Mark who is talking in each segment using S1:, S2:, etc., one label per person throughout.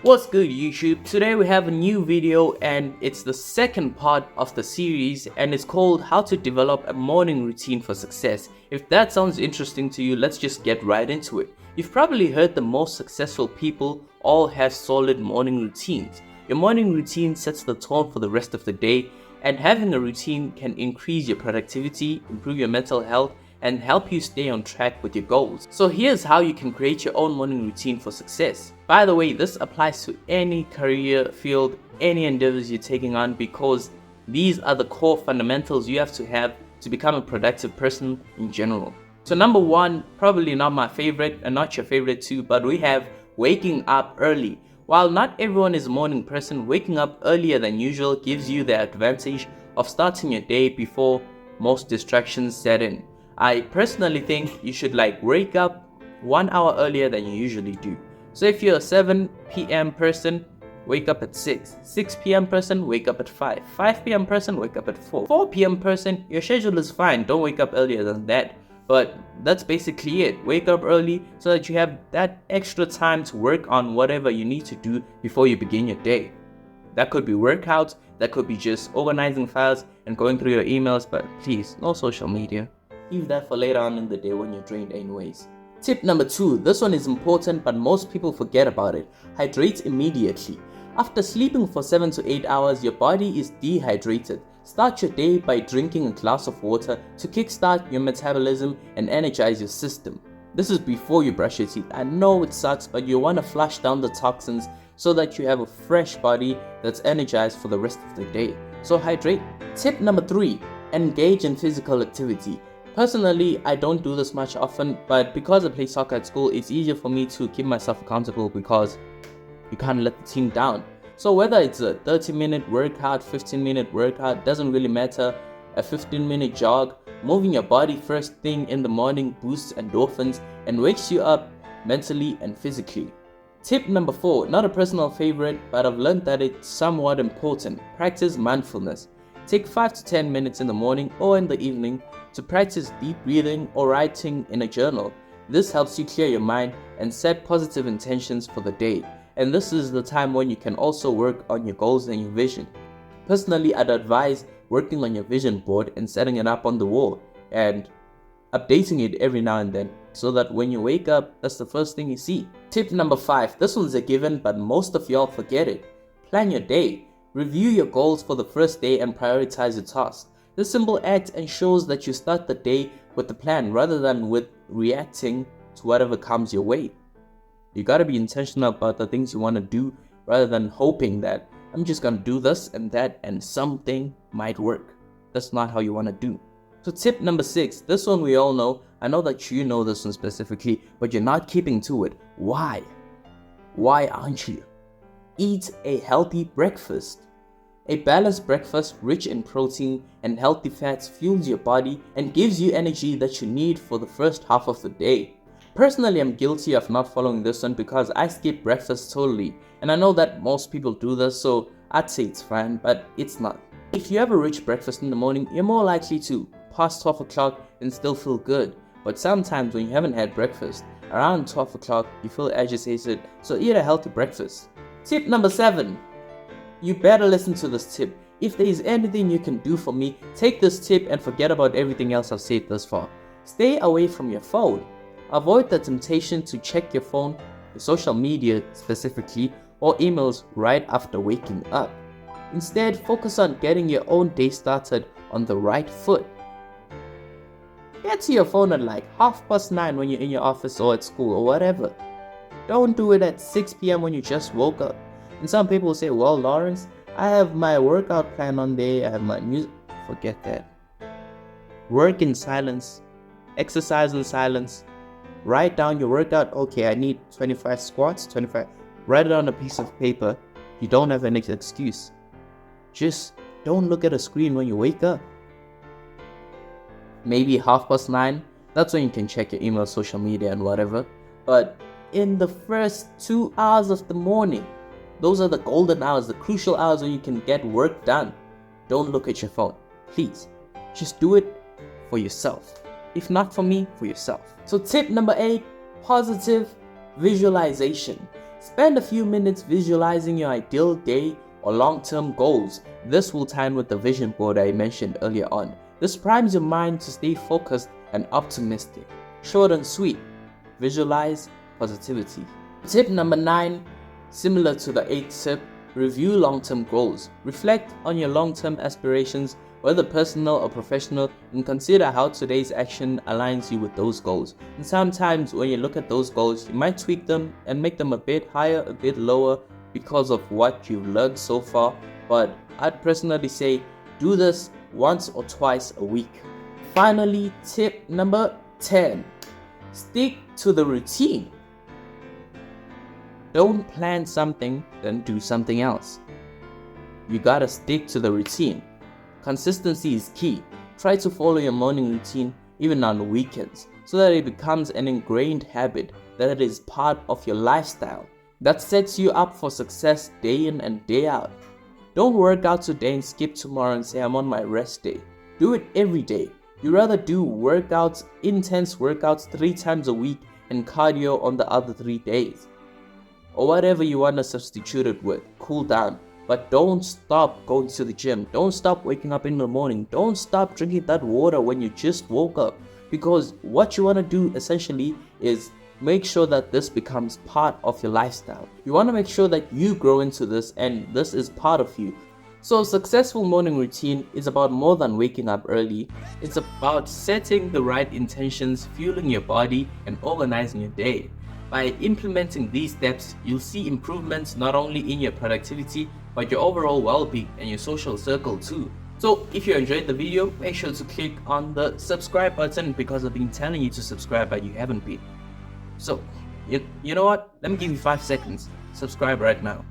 S1: What's good YouTube? Today we have a new video and it's the second part of the series and it's called How to Develop a Morning Routine for Success. If that sounds interesting to you, let's just get right into it. You've probably heard the most successful people all have solid morning routines. Your morning routine sets the tone for the rest of the day, and having a routine can increase your productivity, improve your mental health, and help you stay on track with your goals. So here's how you can create your own morning routine for success. By the way, this applies to any career field, any endeavors you're taking on, because these are the core fundamentals you have to become a productive person in general. So number one, probably not my favorite and not your favorite too, but we have waking up early. While not everyone is a morning person, waking up earlier than usual gives you the advantage of starting your day before most distractions set in. I personally think you should wake up 1 hour earlier than you usually do. So if you're a 7 p.m. person, wake up at 6. 6 p.m. person, wake up at 5. 5 p.m. person, wake up at 4. 4 p.m. person, your schedule is fine. Don't wake up earlier than that. But that's basically it. Wake up early so that you have that extra time to work on whatever you need to do before you begin your day. That could be workouts, that could be just organizing files and going through your emails, but please, no social media. Leave that for later on in the day when you're drained anyways. Tip number 2. This one is important, but most people forget about it. Hydrate immediately. After sleeping for 7 to 8 hours, your body is dehydrated. Start your day by drinking a glass of water to kickstart your metabolism and energize your system. This is before you brush your teeth. I know it sucks, but you want to flush down the toxins so that you have a fresh body that's energized for the rest of the day. So hydrate. Tip number 3. Engage in physical activity. Personally, I don't do this much often, but because I play soccer at school, it's easier for me to keep myself accountable because you can't let the team down. So whether it's a 30-minute workout, 15-minute workout, doesn't really matter, a 15-minute jog, moving your body first thing in the morning boosts endorphins and wakes you up mentally and physically. Tip number 4, not a personal favorite, but I've learned that it's somewhat important. Practice mindfulness. Take 5 to 10 minutes in the morning or in the evening to practice deep breathing or writing in a journal. This helps you clear your mind and set positive intentions for the day. And this is the time when you can also work on your goals and your vision. Personally, I'd advise working on your vision board and setting it up on the wall and updating it every now and then so that when you wake up, that's the first thing you see. Tip number 5. This one's a given, but most of y'all forget it. Plan your day. Review your goals for the first day and prioritize your tasks. This simple act ensures that you start the day with a plan rather than with reacting to whatever comes your way. You gotta be intentional about the things you want to do rather than hoping that I'm just gonna do this and that and something might work. That's not how you want to do. So tip number 6, this one we all know. I know that you know this one specifically, but you're not keeping to it. Why? Why aren't you? Eat a healthy breakfast. A balanced breakfast rich in protein and healthy fats fuels your body and gives you energy that you need for the first half of the day. Personally, I'm guilty of not following this one because I skip breakfast totally, and I know that most people do this, so I'd say it's fine, but it's not. If you have a rich breakfast in the morning, you're more likely to pass 12 o'clock and still feel good. But sometimes when you haven't had breakfast, around 12 o'clock you feel agitated, so eat a healthy breakfast. Tip number 7. You better listen to this tip. If there is anything you can do for me, take this tip and forget about everything else I've said thus far. Stay away from your phone. Avoid the temptation to check your phone, your social media specifically, or emails right after waking up. Instead, focus on getting your own day started on the right foot. Get to your phone at 9:30 when you're in your office or at school or whatever. Don't do it at 6 p.m. when you just woke up. And some people say, well, Lawrence, I have my workout plan on there, I have my music. Forget that. Work in silence, exercise in silence. Write down your workout. Okay, I need 25 squats, 25. Write it on a piece of paper. You don't have any excuse. Just don't look at a screen when you wake up. Maybe 9:30. That's when you can check your email, social media, and whatever. But in the first 2 hours of the morning, those are the golden hours, the crucial hours when you can get work done. Don't look at your phone. Please, just do it for yourself. If not for me, for yourself. So tip number 8, positive visualization. Spend a few minutes visualizing your ideal day or long-term goals. This will tie in with the vision board I mentioned earlier on. This primes your mind to stay focused and optimistic. Short and sweet. Visualize positivity. Tip number 9, similar to the 8th tip, review long-term goals. Reflect on your long-term aspirations, whether personal or professional, and consider how today's action aligns you with those goals. And sometimes when you look at those goals, you might tweak them and make them a bit higher, a bit lower because of what you've learned so far. But I'd personally say do this once or twice a week. Finally, tip number 10, stick to the routine. Don't plan something, then do something else. You gotta stick to the routine. Consistency is key. Try to follow your morning routine even on weekends so that it becomes an ingrained habit, that it is part of your lifestyle. That sets you up for success day in and day out. Don't work out today and skip tomorrow and say I'm on my rest day. Do it every day. You rather do workouts, intense workouts 3 times a week and cardio on the other 3 days. Or whatever you want to substitute it with. Cool down. But don't stop going to the gym. Don't stop waking up in the morning. Don't stop drinking that water when you just woke up. Because what you want to do essentially is make sure that this becomes part of your lifestyle. You want to make sure that you grow into this and this is part of you. So a successful morning routine is about more than waking up early. It's about setting the right intentions, fueling your body, and organizing your day. By implementing these steps, you'll see improvements not only in your productivity, but your overall well-being and your social circle too. So if you enjoyed the video, make sure to click on the subscribe button because I've been telling you to subscribe but you haven't been. So, you know what? Let me give you 5 seconds. Subscribe right now.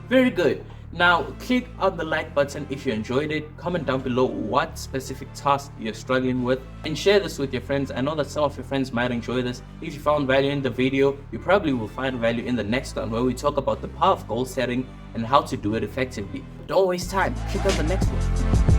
S1: Very good. Now, click on the like button if you enjoyed it. Comment down below what specific task you're struggling with and share this with your friends. I know that some of your friends might enjoy this. If you found value in the video, you probably will find value in the next one where we talk about the power of goal setting and how to do it effectively. Don't waste time. Click on the next one.